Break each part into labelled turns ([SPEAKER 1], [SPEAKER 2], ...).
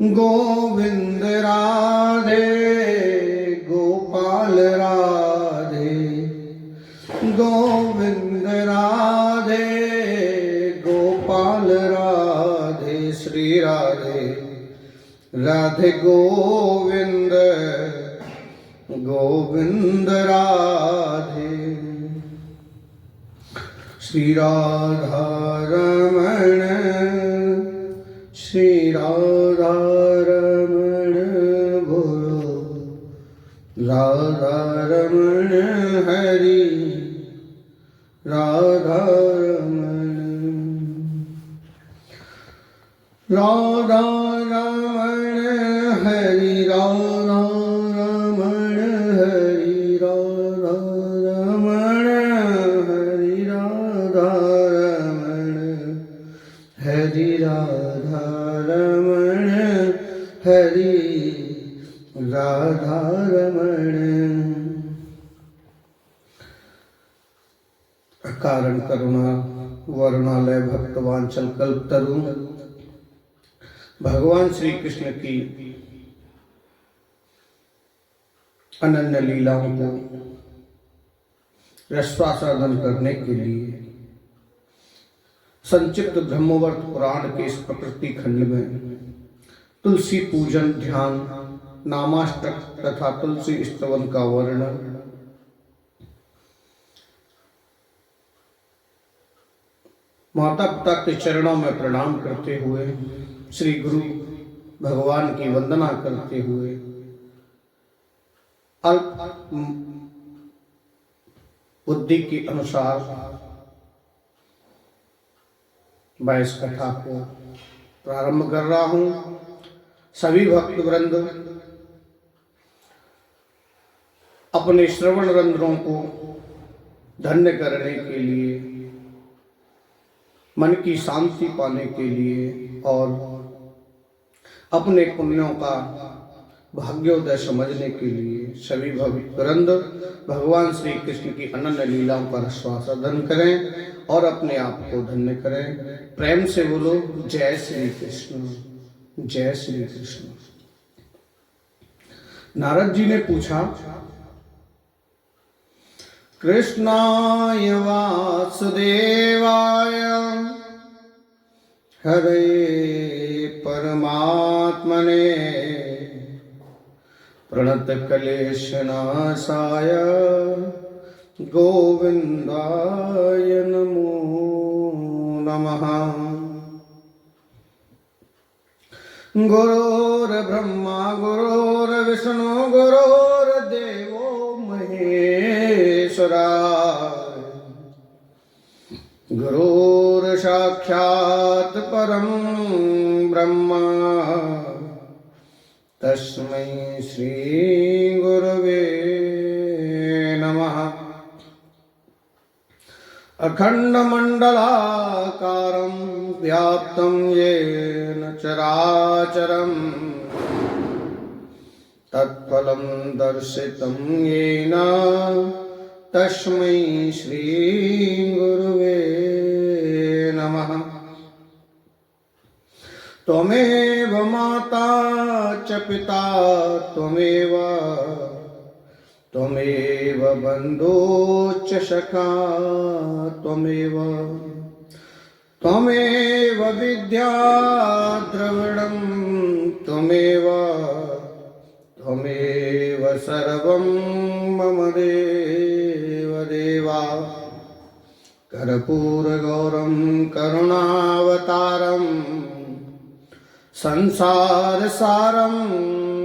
[SPEAKER 1] गोविंद राधे गोपाल राधे, गोविंद राधे गोपाल राधे, श्री राधे राधे गोविंद गोविंद राधे। श्री राधा रमण, श्री राधा रमण बोलो, राधा रमण हरि, राधा रमण, राधा रमण हरि, राधा रमण हरि, राधा रमण हरि, राधा रमण हरि, राधा रमण हरि, राधा रमण। कारण करुणा वरुणालय भक्तवांचल कल्पतरु भगवान श्री कृष्ण की अनन्य लीलाओं को रसास्वादन करने के लिए संचित ब्रह्मवर्त पुराण के इस प्रकृति खंड में तुलसी पूजन, ध्यान, नामाष्टक तथा तुलसी स्तवन का वर्णन, माता पिता के चरणों में प्रणाम करते हुए, श्री गुरु भगवान की वंदना करते हुए, अल्प बुद्धि के अनुसार मैं इस कथा को प्रारंभ कर रहा हूं। सभी भक्त वृंद अपने श्रवण रंध्रों को धन्य करने के लिए, मन की शांति पाने के लिए और अपने पुण्यों का भाग्योदय समझने के लिए सभी भक्त वृंद भगवान श्री कृष्ण की अनन्य लीलाओं का रसास्वादन करें और अपने आप को धन्य करें। प्रेम से बोलो जय श्री कृष्ण, जय श्री कृष्ण। नारद जी ने पूछा, कृष्णाय वासुदेवाय हरे परमात्मने प्रणत क्लेशनाशाय गोविंदाय नमो नमः। गुरुर्ब्रह्मा गुरुर्विष्णु गुरुर्देवो महेश्वरा, गुरुर्साक्षात् परं ब्रह्म तस्मै श्री गुरवे नमः। अखंडमंडलाकारं व्याप्तं येन चराचरं तत्फलं दर्शितं येन तस्मै श्री गुरवे नमः। त्वमेव माता च पिता त्वमेव, त्वमेव बन्धुश्च सखा त्वमेव, त्वमेव विद्या द्रविणं त्वमेव, त्वमेव सर्वं मम देव देवा। कर्पूरगौरं करुणावतारं संसारसारं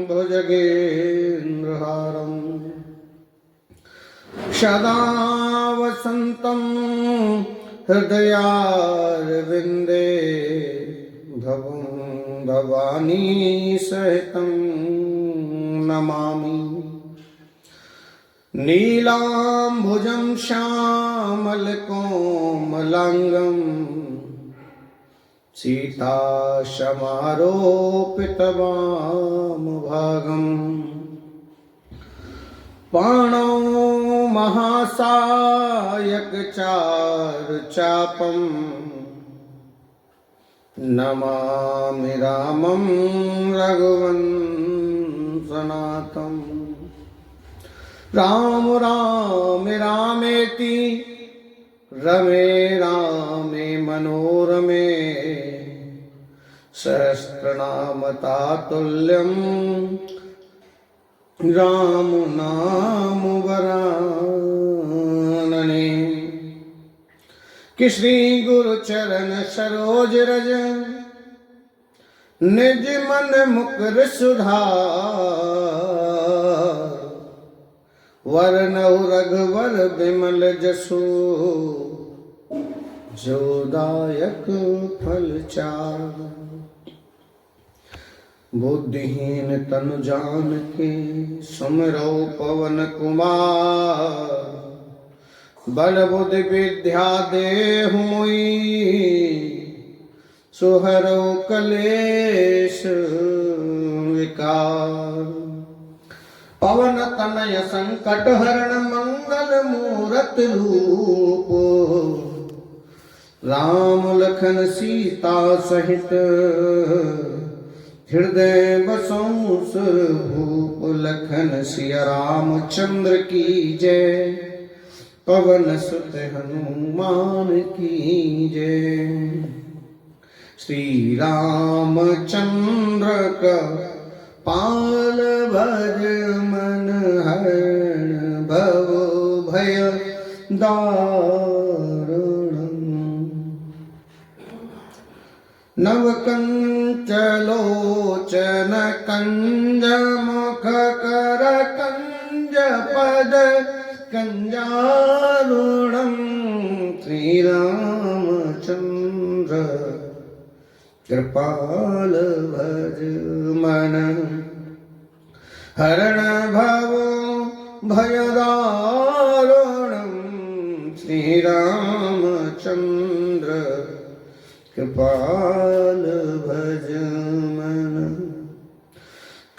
[SPEAKER 1] भुजगेन्द्रहारं सदा वसन्तं हृदयारविन्दे भवं भवानी सहितं नमामि। नीलाम्बुजं श्यामलकोमलाङ्गं सीताशमारोपितवामभागम् पाणौ महासायकचारुचापं नमामि रामं रघुवंशनाथं। राम राम रामेति रमे रामे मनोरमे सहस्रनाम तातुल्यं राम नाम वरानने। कि श्री गुरु चरण सरोज रज निज मन मुकुर सुधार। वरनउ रघुवर बिमल जसु जो दायक फल चार। बुद्धिहीन तनु जानिके सुमिरौ पवन कुमार। बल बुद्धि विद्या देहु मोहि सुहरौ कलेश विकार। पवन तनय संकट हरण मंगल मूरत रूप। राम लखन सीता सहित हृदय बसौ सुरभूप। लखन सिया रामचंद्र की जय। पवन सुत हनुमान की जय। श्री रामचंद्र का पाल भज मन हरण भव भय दारुणम्। नव कंचलोचन कंज मुख कर कंज पद कंजारुणम्। श्री रामचंद्र कृपाल भज मन हरण भव भय दारुणम्। श्री रामचंद्र कृपाल भज मन।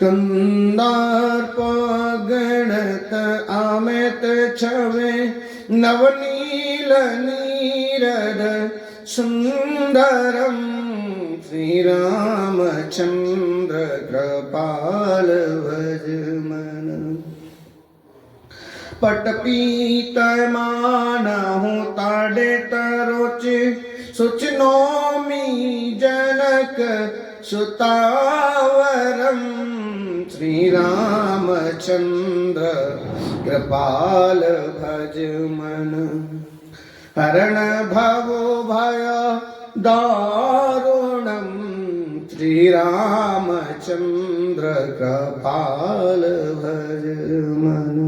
[SPEAKER 1] कंदार्प गणत अमित छवे नवनील नीरद सुंदरम्। श्री रामचंद्र कृपाल भज मन। पट पीतमानहु ताड़े तरोचे सुच नौमी जनक सुतावरम्। श्री रामचंद्र कृपाल भज मन हरण भवो भय दारुणम्। श्री रामचंद्र कृपाल भज मन।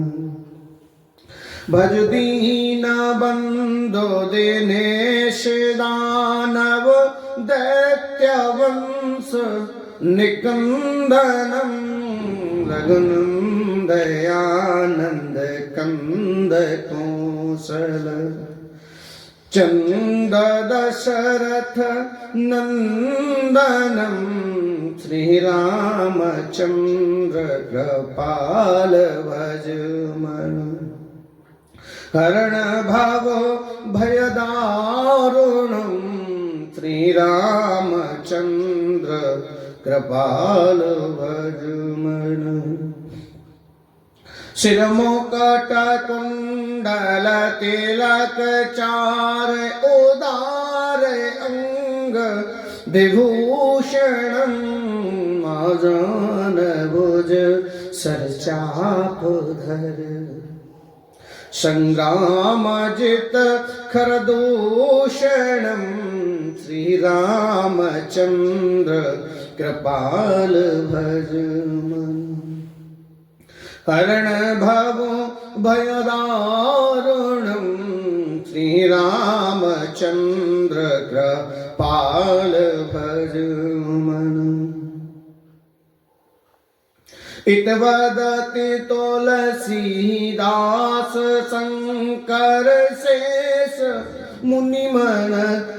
[SPEAKER 1] भज दीन बंधु दिनेश दानव दैत्य वंश निकंदनम्। रघुनंदयानंद कंद कौशल चंद दशरथ नंदनम्। श्री रामचंद्र कृपाल भज मन हरण भव भय दारुणम्। श्री रामचंद्र कृपाल भज मन। सिर मुकुट कुंडल तिलक चार उदार अंग विभूषणम्। आजान भुज सरचाप धर संग्राम जित खरदूषणम्। श्री रामचंद्र कृपाल भज मन हरण भवो भय दारुणम्। श्री रामचंद्र कृपाल भज मन। इतवदति तुलसीदास शंकर शेष मुनिमन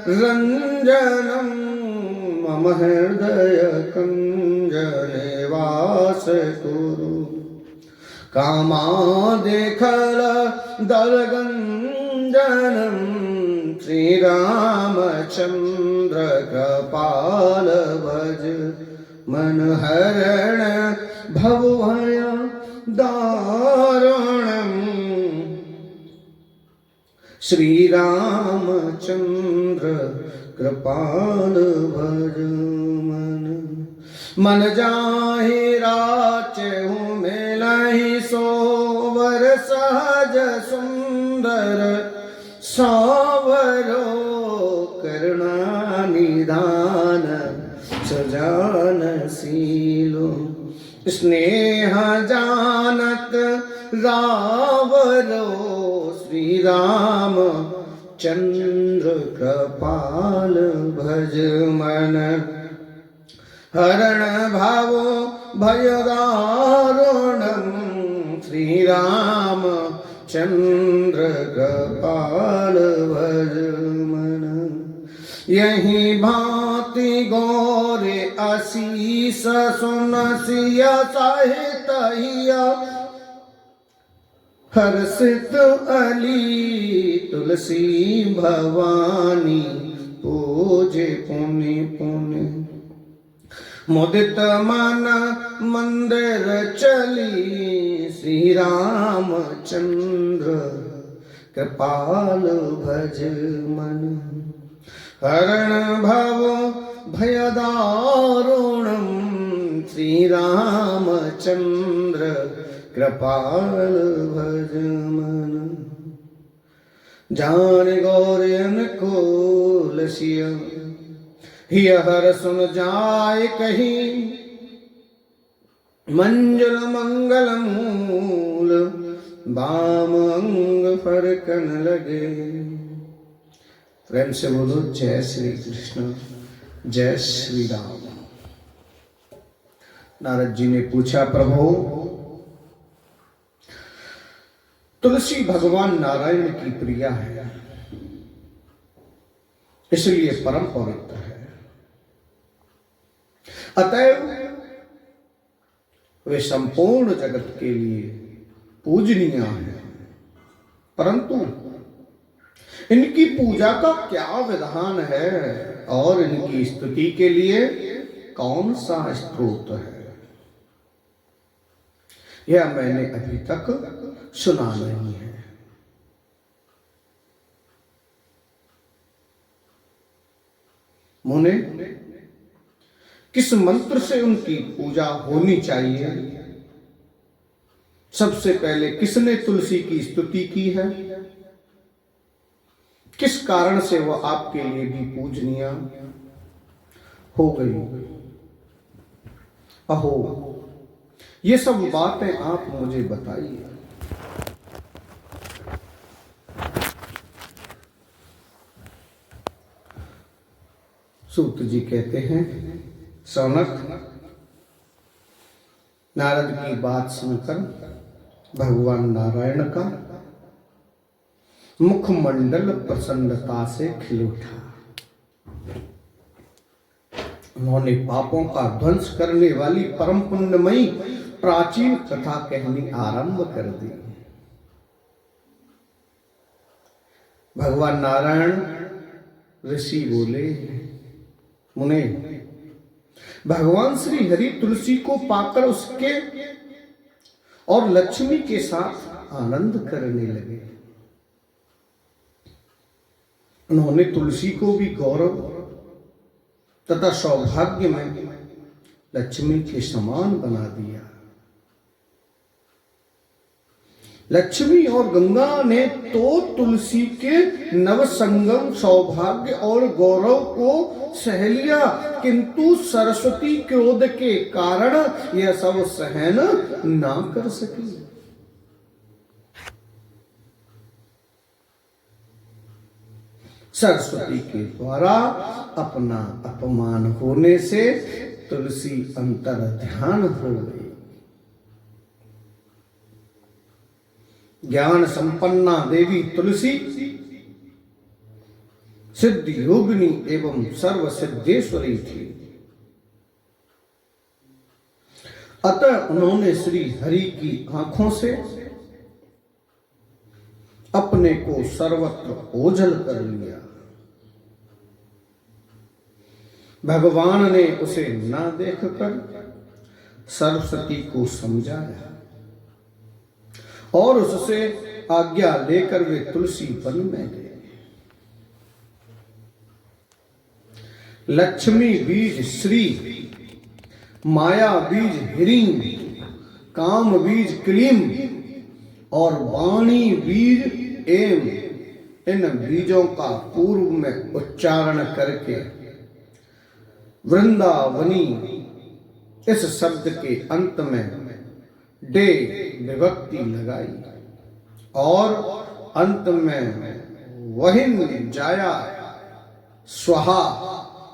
[SPEAKER 1] रंजनम्। मम हृदय कुंज निवास कुरु। कामादिखल दलगंजनम्। श्री रामचंद्र कृपाल भज मन हरण भव भय दारुणम् श्री रामचंद्र कृपाल भज मन जाहि राचहु मिलहि सोवर सहज सुंदर सावरो करुणा निधान सजान सीलो स्नेह जानत रावरो श्री राम चंद्र कृपाल भज मन हरण भावो भयदारुणम् श्री राम चंद्र कृपाल भज मन यही भांति गौरे आशीष सुनसिया साहित हर्षित अली तुलसी भवानी पूजे पुनि पुनि मुदित मन मंदिर चली श्री रामचंद्र कृपाल भज मन हरण भव भयदारुणम् श्री रामचंद्र कृपाल भज मन जान गौरन को लसिया हिय हर सुन जाय कहीं मंजुल मंगल मूल बाम अंग फरकन लगे। प्रेम से बोलो जय श्री कृष्ण जय श्री राम। नारद जी ने पूछा, प्रभु तुलसी भगवान नारायण की प्रिया है, इसलिए परम पवित्र है, अतएव वे संपूर्ण जगत के लिए पूजनीय है, परंतु इनकी पूजा का क्या विधान है और इनकी स्तुति के लिए कौन सा स्तोत्र है, यह मैंने अभी तक सुना नहीं है। मुने, किस मंत्र से उनकी पूजा होनी चाहिए? सबसे पहले किसने तुलसी की स्तुति की है? किस कारण से वह आपके लिए भी पूजनीय हो गई? अहो, ये सब बातें आप मुझे बताइए। सूत जी कहते हैं, सौनक, नारद की बात सुनकर भगवान नारायण का मुखमंडल प्रसन्नता से खिल उठा। उन्होंने पापों का ध्वंस करने वाली परम पुण्यमयी प्राचीन कथा कहनी आरंभ कर दी। भगवान नारायण ऋषि बोले, मुने, भगवान श्री हरि तुलसी को पाकर उसके और लक्ष्मी के साथ आनंद करने लगे। उन्होंने तुलसी को भी गौरव तथा सौभाग्य में लक्ष्मी के समान बना दिया। लक्ष्मी और गंगा ने तो तुलसी के नवसंगम सौभाग्य और गौरव को सह लिया, किंतु सरस्वती क्रोध के कारण यह सब सहन ना कर सकी। सरस्वती के द्वारा अपना अपमान होने से तुलसी अंतर ध्यान हो गई। ज्ञान संपन्ना देवी तुलसी सिद्ध योगिनी एवं सर्व सिद्धेश्वरी थी। अतः उन्होंने श्री हरि की आंखों से अपने को सर्वत्र ओझल कर लिया। भगवान ने उसे न देखकर सरस्वती को समझाया और उससे आज्ञा लेकर वे तुलसी वन में गए। लक्ष्मी बीज श्री, माया बीज ह्रीं, काम बीज क्लीं और वाणी बीज एम, इन बीजों का पूर्व में उच्चारण करके वृंदावनी इस शब्द के अंत में डे विभक्ति लगाई और अंत में वहिन जाया स्वाहा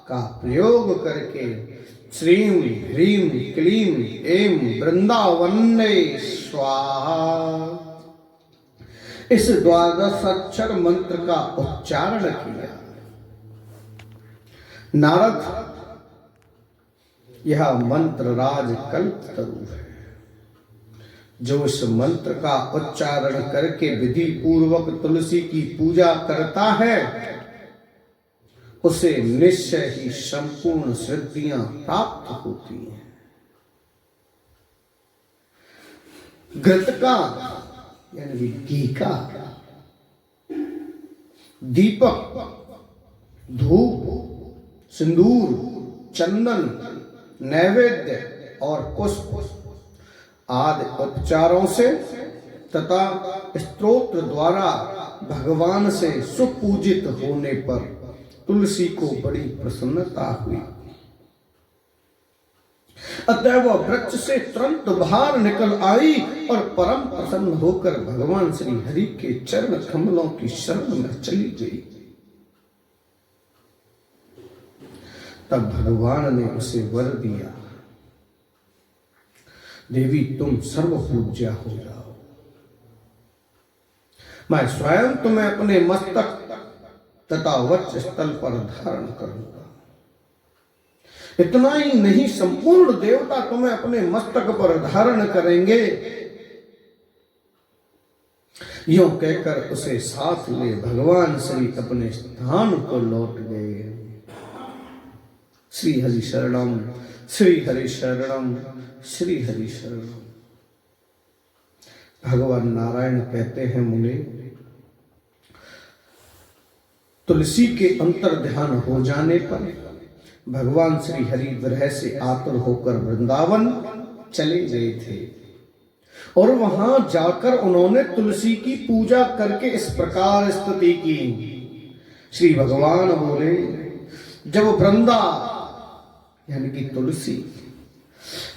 [SPEAKER 1] का प्रयोग करके श्रीं ह्रीं क्लीं एम वृंदावन्ने स्वाहा इस द्वादश अक्षर मंत्र का उच्चारण किया। नारद, यह मंत्र राज कल्पतरु है। जो इस मंत्र का उच्चारण करके विधि पूर्वक तुलसी की पूजा करता है उसे निश्चय ही संपूर्ण सिद्धियां प्राप्त होती हैं। घृत का यानी घी का, दीपक, धूप, सिंदूर, चंदन, नैवेद्य और पुष्प आदि उपचारों से तथा स्तोत्र द्वारा भगवान से सुपूजित होने पर तुलसी को बड़ी प्रसन्नता हुई। अतः वह वृक्ष से तुरंत बाहर निकल आई और परम प्रसन्न होकर भगवान श्री हरि के चरण कमलों की शरण में चली गई। तब भगवान ने उसे वर दिया, देवी तुम सर्वपूज्या हो जाओ, मैं स्वयं तुम्हें अपने मस्तक तथा वक्ष स्थल पर धारण करूंगा। इतना ही नहीं, संपूर्ण देवता तुम्हें अपने मस्तक पर धारण करेंगे। यूं कहकर उसे साथ ले भगवान श्री अपने स्थान को लौट गए। श्री हरि शरणम, श्री हरि शरणम, श्री हरि शरणम। भगवान नारायण कहते हैं, मुने तुलसी के अंतर ध्यान हो जाने पर भगवान श्री हरि विरह से आतुर होकर वृंदावन चले गए थे और वहां जाकर उन्होंने तुलसी की पूजा करके इस प्रकार स्तुति की। श्री भगवान बोले, जब वृंदा यानी कि तुलसी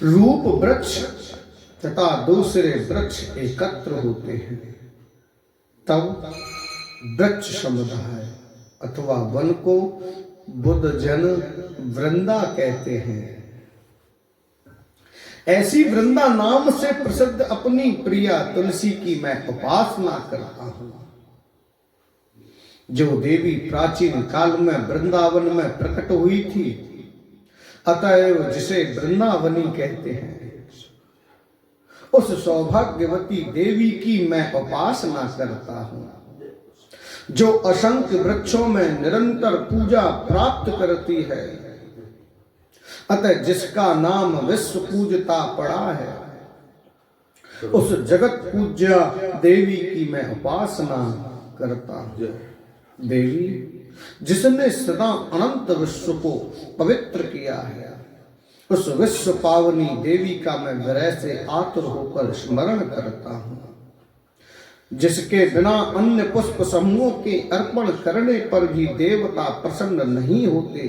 [SPEAKER 1] रूप वृक्ष तथा दूसरे वृक्ष एकत्र होते हैं तब वृक्ष समुदाय अथवा वन को बुद्ध जन वृंदा कहते हैं। ऐसी वृंदा नाम से प्रसिद्ध अपनी प्रिया तुलसी की मैं उपासना करता हूं, जो देवी प्राचीन काल में वृंदावन में प्रकट हुई थी, अतएव जिसे वृंदावनी कहते हैं। उस सौभाग्यवती देवी की मैं उपासना करता हूं, जो असंख्य वृक्षों में निरंतर पूजा प्राप्त करती है। अतः जिसका नाम विश्व पूजता पड़ा है, उस जगत पूज्या देवी की मैं उपासना करता हूं। देवी जिसने सदा अनंत विश्व को पवित्र किया है, उस विश्व पावनी देवी का मैं विरह से आतुर होकर स्मरण करता हूं। जिसके बिना अन्य पुष्प समूहों के अर्पण करने पर भी देवता प्रसन्न नहीं होते,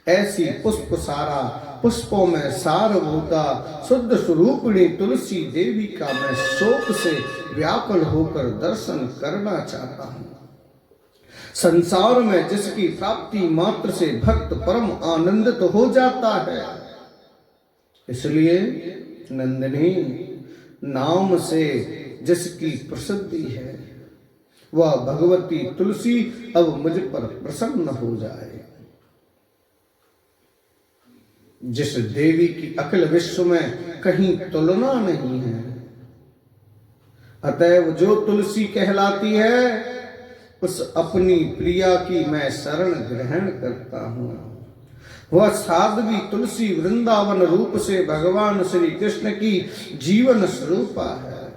[SPEAKER 1] ऐसी पुष्प सारा पुष्पों में सारभूता शुद्ध स्वरूपिणी तुलसी देवी का मैं शोक से व्याकुल होकर दर्शन करना चाहता हूं। संसार में जिसकी प्राप्ति मात्र से भक्त परम आनंदित हो जाता है, इसलिए नंदिनी नाम से जिसकी प्रसिद्धि है, वह भगवती तुलसी अब मुझ पर प्रसन्न हो जाए। जिस देवी की अखिल विश्व में कहीं तुलना नहीं है, अतएव जो तुलसी कहलाती है, उस अपनी प्रिया की मैं शरण ग्रहण करता हूं। वह साध्वी तुलसी वृंदावन रूप से भगवान श्री कृष्ण की जीवन स्वरूपा है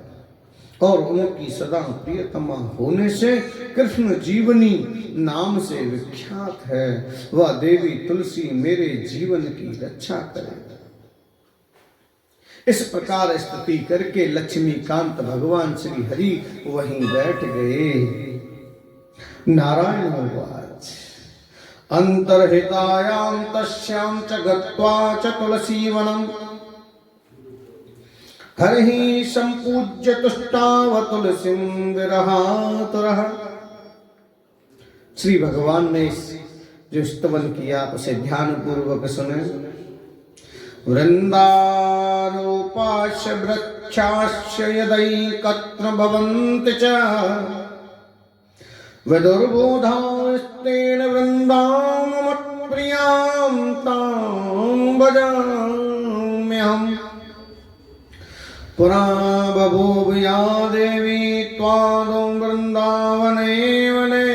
[SPEAKER 1] और उनकी सदा प्रियतमा होने से कृष्ण जीवनी नाम से विख्यात है। वह देवी तुलसी मेरे जीवन की रक्षा करे। इस प्रकार स्तुति करके लक्ष्मीकांत भगवान श्री हरि वहीं बैठ गए। नारायण उवाच अंतर्हितायां तस्यां च गत्वा च तुलसीवनम् हरिः संपूज्य तुष्टाव तुलसीं विरहातुरः। श्री भगवान ने जो स्तवन किया उसे ध्यान पूर्वक सुने। वृंदारोपाश्च वृक्षाश्च यदैकत्र भवन्ति च विदुर्बोधास्तेन वृन्दामत्प्रियां तां भजाम्यहम्। पुरा बभूव या देवी त्वादौ वृन्दावने वने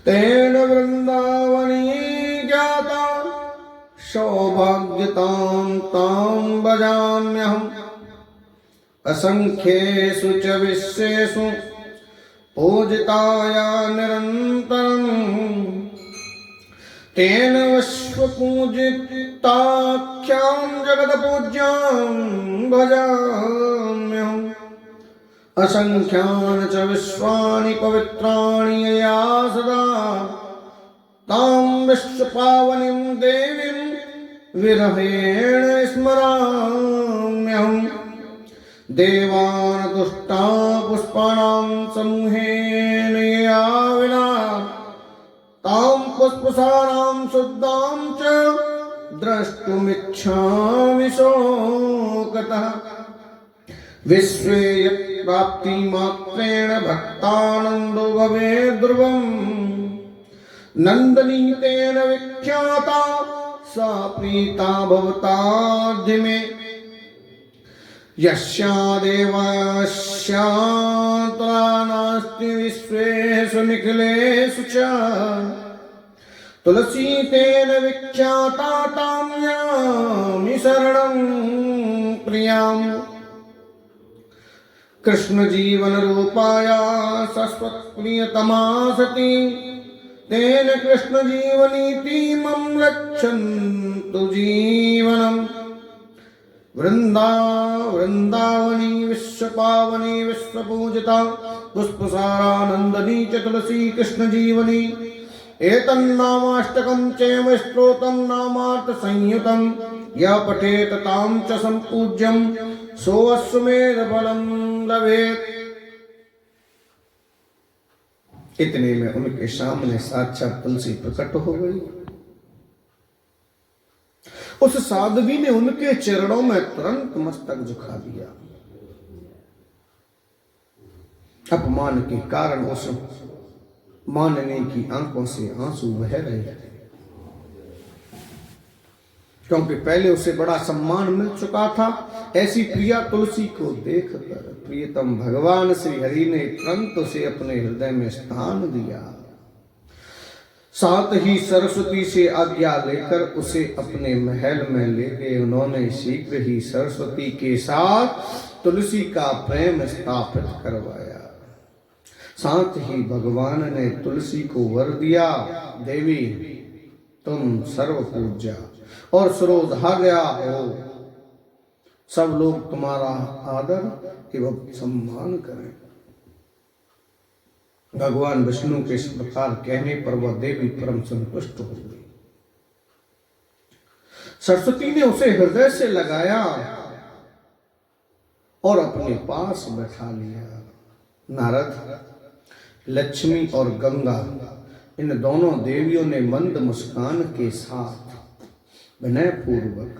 [SPEAKER 1] तेन वृन्दावनी ज्ञाता सौभाग्यतां तां भजाम्यहम्। असंख्येषु च विश्वेषु पूजिताया निरन्तरम् तेन विश्वपूजिताख्यां जगत्पूज्यां भजाम्यहम्। असंख्यानि च विश्वानि पवित्राणि यया सदा तां विश्वपावनीं देवीं विरहेण स्मराम्यहम्। देवानतुष्टा पुष्पाणां समूहेन यया विना तां पुष्पसारां शुद्धां च द्रष्टुमिच्छामि शोकतः। विश्वे यत्प्राप्तिमात्रेण भक्तानन्दो भवेत् ध्रुवम् नन्दिनी तेन विख्याता सा प्रीता भवताद्य मे। यस्या देवास्यात्रा नास्ति विश्वेषु निखिलेषु च तुलसी तेन विख्याता तां यामि शरणं प्रियाम्। कृष्ण जीवन रूपाया शाश्वत प्रियतमा सती तेन कृष्ण जीवनीतिमं रक्षन्तु जीवनम्। वृंदावनी विश्वपावनी विश्वपूजिता पुष्पसारानंदनी च तुलसी कृष्ण जीवनी। एतन्नामाष्टकं चैव स्तोत्रं नामार्थ संयुतं यः पठेत तां च सम्पूज्यं सोऽश्वमेध फलं लभेत्। इतने में उनके सामने साक्षात तुलसी प्रकट हो गई। उस साध्वी ने उनके चरणों में तुरंत मस्तक झुका दिया। अपमान के कारण उस मानने की आंखों से आंसू बह रहे थे, क्योंकि पहले उसे बड़ा सम्मान मिल चुका था। ऐसी प्रिया तुलसी को देखकर प्रियतम भगवान श्री हरि ने तुरंत उसे अपने हृदय में स्थान दिया। साथ ही सरस्वती से आज्ञा लेकर उसे अपने महल में ले गए। उन्होंने शीघ्र ही सरस्वती के साथ तुलसी का प्रेम स्थापित करवाया। साथ ही भगवान ने तुलसी को वर दिया, देवी तुम सर्व पूज्या और सर्वधार्या हो। सब लोग तुम्हारा आदर एवं सम्मान करें। भगवान विष्णु के इस प्रकार कहने पर वह देवी परम संतुष्ट हो गई। सरस्वती ने उसे हृदय से लगाया और अपने पास बैठा लिया। नारद, लक्ष्मी और गंगा इन दोनों देवियों ने मंद मुस्कान के साथ विनय पूर्वक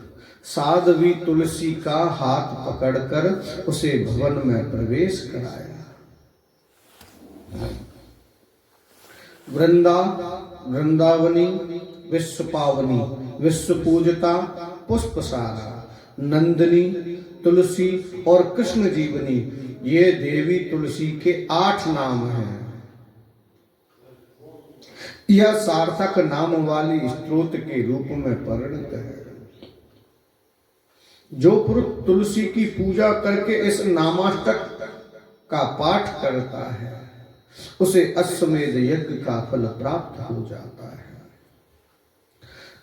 [SPEAKER 1] साध्वी तुलसी का हाथ पकड़कर उसे भवन में प्रवेश कराया। वृंदावनी विश्वपावनी विश्वपूजिता पुष्पसारा नंदिनी तुलसी और कृष्ण जीवनी, ये देवी तुलसी के 8 नाम हैं। यह सार्थक नाम वाली स्त्रोत के रूप में परिणत है। जो पुरुष तुलसी की पूजा करके इस नामाष्टक का पाठ करता है उसे अश्वमेध यज्ञ का फल प्राप्त हो जाता है।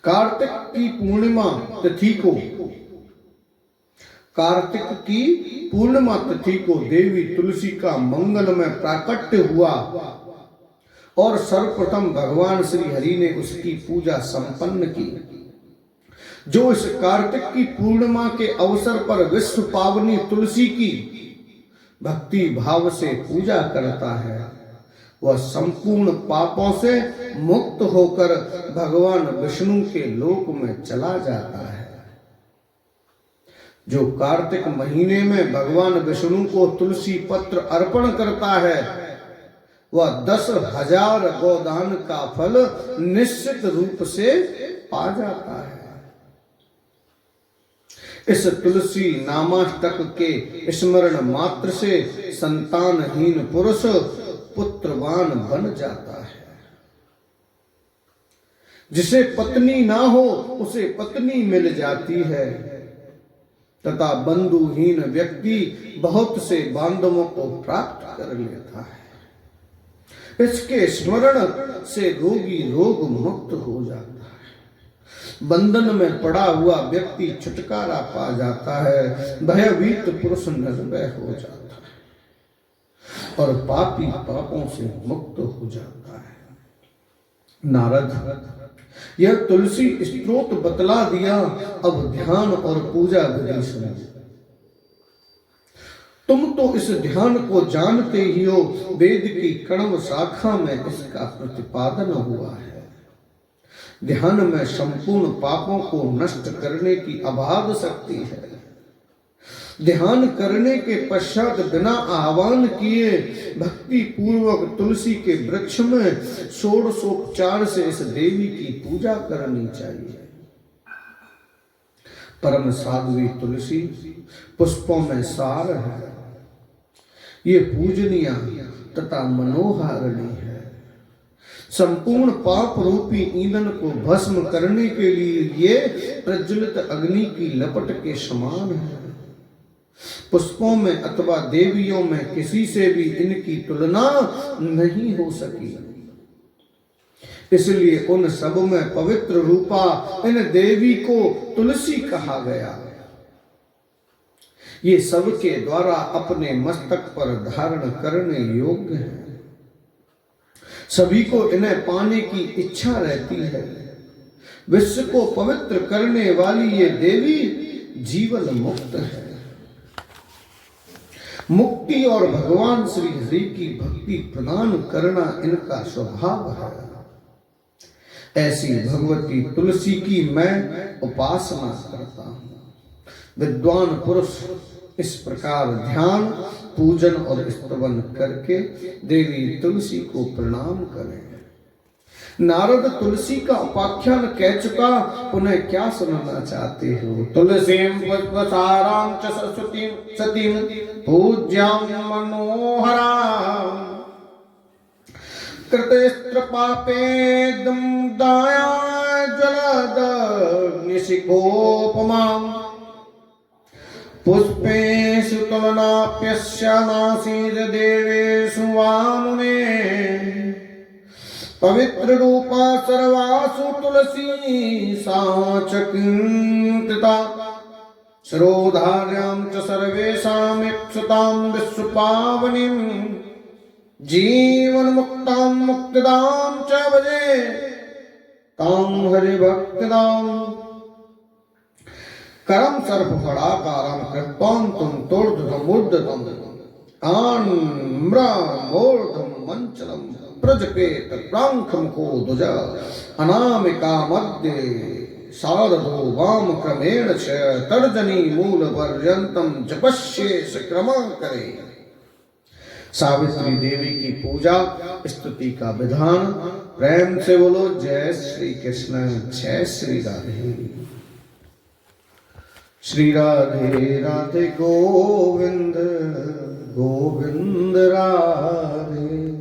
[SPEAKER 1] कार्तिक की पूर्णिमा तिथि को देवी तुलसी का मंगलमय प्राकट्य हुआ और सर्वप्रथम भगवान श्री हरि ने उसकी पूजा संपन्न की। जो इस कार्तिक की पूर्णिमा के अवसर पर विश्व पावनी तुलसी की भक्ति भाव से पूजा करता है वह संपूर्ण पापों से मुक्त होकर भगवान विष्णु के लोक में चला जाता है। जो कार्तिक महीने में भगवान विष्णु को तुलसी पत्र अर्पण करता है वह 10,000 गोदान का फल निश्चित रूप से पा जाता है। इस तुलसी नामाष्टक के स्मरण मात्र से संतानहीन पुरुष पुत्रवान बन जाता है। जिसे पत्नी ना हो उसे पत्नी मिल जाती है तथा बंधुहीन व्यक्ति बहुत से बांधवों को प्राप्त कर लेता है। इसके स्मरण से रोगी रोग मुक्त हो जाता है। बंधन में पड़ा हुआ व्यक्ति छुटकारा पा जाता है। भयभीत पुरुष निर्भय हो जाता है और पापी पापों से मुक्त हो जाता है। नारद यह तुलसी स्त्रोत बतला दिया, अब ध्यान और पूजा विधि सुनो। तुम तो इस ध्यान को जानते ही हो, वेद की कण्व शाखा में इसका प्रतिपादन हुआ है। ध्यान में संपूर्ण पापों को नष्ट करने की अबाध शक्ति है। ध्यान करने के पश्चात बिना आह्वान किए भक्ति पूर्वक तुलसी के वृक्ष में षोडशोपचार से इस देवी की पूजा करनी चाहिए। परम साध्वी तुलसी पुष्पों में सार है। ये पूजनीय तथा मनोहारिणी है। संपूर्ण पाप रूपी ईंधन को भस्म करने के लिए ये प्रज्वलित अग्नि की लपट के समान है। पुष्पों में अथवा देवियों में किसी से भी इनकी तुलना नहीं हो सकी। इसलिए उन सब में पवित्र रूपा इन देवी को तुलसी कहा गया। ये सबके द्वारा अपने मस्तक पर धारण करने योग्य है। सभी को इन्हें पाने की इच्छा रहती है। विश्व को पवित्र करने वाली ये देवी जीवन मुक्त है। मुक्ति और भगवान श्री हरि की भक्ति प्रदान करना इनका स्वभाव है। ऐसी भगवती तुलसी की मैं उपासना करता हूँ। विद्वान पुरुष इस प्रकार ध्यान, पूजन और स्तवन करके देवी तुलसी को प्रणाम करें। नारद तुलसी का उपाख्यान कह चुका, उन्हें क्या सुनाना चाहते हो? तुलसीं पुष्पसारां च सरस्वतीं सतीं पूज्यां मनोहरां कृतस्त्र पापेदं दाया ज्वलद निशिखोपमां पुष्पेषु तुलनाप्यस्य नासीद देवेषु वामुने पवित्र रूपा सर्वासु तुलसी साचकृता सरोधार्यां च सर्वेषां इप्सतां विश्वपावनीं जीवन मुक्तां मुक्तिदां च भजे तां हरिभक्तिदां करं सर्पफलाकारं कृत्वान्तं तोर्ध्वमुर्ध्वम् आम्रमूर्ध्वं मञ्चलं प्रजपेत प्राङ्खमुखो ध्वज अनामिका मध्ये शारदो वाम क्रमेण च तर्जनी मूल पर्यन्तं जपस्येष क्रमांकरे। सावित्री देवी की पूजा स्तुति का विधान। प्रेम से बोलो जय श्री कृष्ण, जय श्री राधे। श्री राधे राधे गोविंद गोविंद राधे।